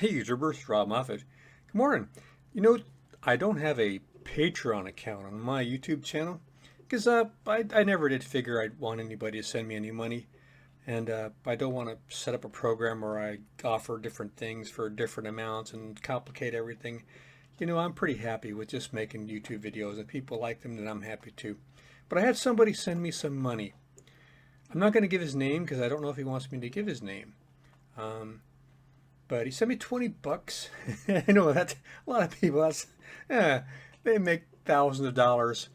Hey YouTubers, Robb Moffett. Good morning. You know, I don't have a Patreon account on my YouTube channel because I never did figure I'd want anybody to send me any money. And I don't want to set up a program where I offer different things for different amounts and complicate everything. You know, I'm pretty happy with just making YouTube videos, and people like them, and I'm happy too. But I had somebody send me some money. I'm not going to give his name because I don't know if he wants me to give his name. Um, but he sent me 20 bucks. I know that's a lot of people. Yeah, they make thousands of dollars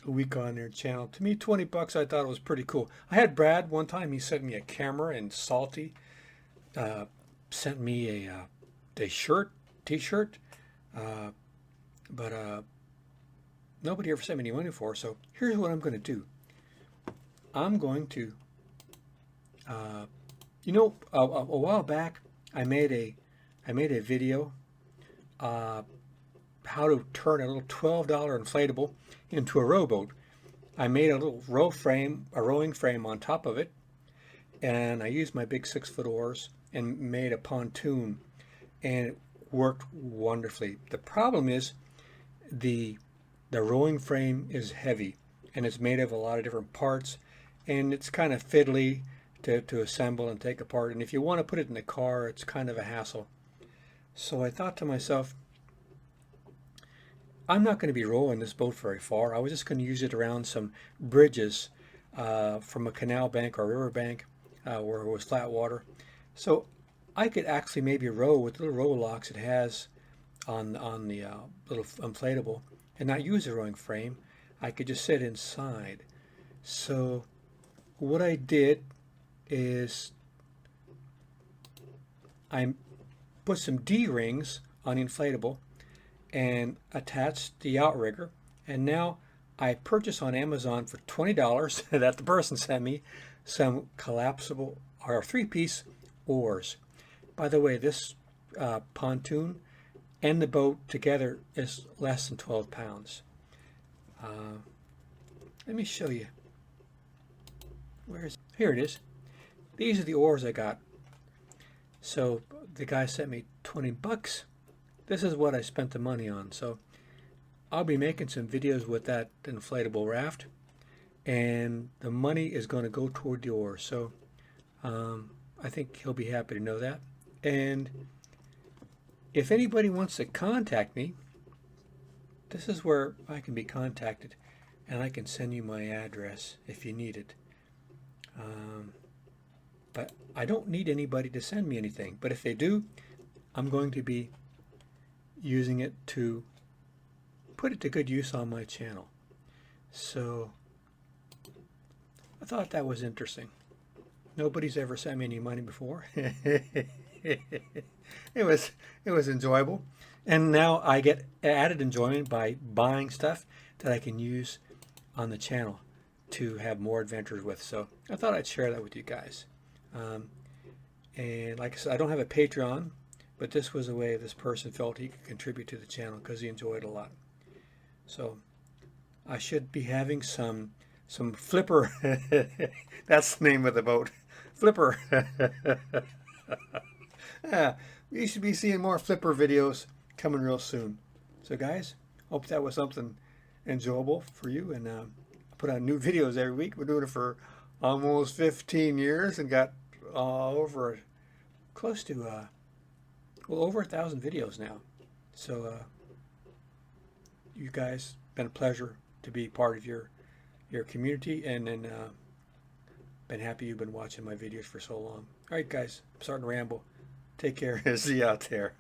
a week on their channel. To me, 20 bucks, I thought it was pretty cool. I had Brad one time. He sent me a camera, and Salty uh, sent me a shirt, T-shirt. Uh, but nobody ever sent me any money for. So here's what I'm going to do. I'm going to, uh, a while back, I made a video how to turn a little $12 inflatable into a rowboat. I made a little rowing frame on top of it, and I used my big 6-foot oars and made a pontoon, and it worked wonderfully. The problem is the rowing frame is heavy, and it's made of a lot of different parts, and it's kind of fiddly to assemble and take apart. And if you want to put it in the car, it's kind of a hassle. So I thought to myself, I'm not going to be rowing this boat very far. I was just going to use it around some bridges from a canal bank or river bank where it was flat water. So I could actually maybe row with the little row locks it has on the little inflatable and not use a rowing frame. I could just sit inside. So what I did is I put some D-rings on the inflatable and attached the outrigger, and now I purchased on Amazon for $20 that the person sent me some collapsible or 3-piece oars. By the way, this pontoon and the boat together is less than 12 pounds. Let me show you. Here it is. These are the oars I got. So the guy sent me 20 bucks. This is what I spent the money on. So I'll be making some videos with that inflatable raft, and the money is going to go toward the oars. So I think he'll be happy to know that. And if anybody wants to contact me, this is where I can be contacted, and I can send you my address if you need it. But I don't need anybody to send me anything. But if they do, I'm going to be using it to put it to good use on my channel. So I thought that was interesting. Nobody's ever sent me any money before. It was enjoyable. And now I get added enjoyment by buying stuff that I can use on the channel to have more adventures with. So I thought I'd share that with you guys. And like I said, I don't have a Patreon, but this was a way this person felt he could contribute to the channel because he enjoyed it a lot. So I should be having some flipper. That's the name of the boat, flipper. Yeah, we should be seeing more flipper videos coming real soon. So guys, hope that was something enjoyable for you. And I put out new videos every week. We're doing it for almost 15 years and got over close to well, over 1,000 videos now. So you guys, been a pleasure to be part of your community, and been happy you've been watching my videos for so long. All right guys, I'm starting to ramble. Take care. See you out there.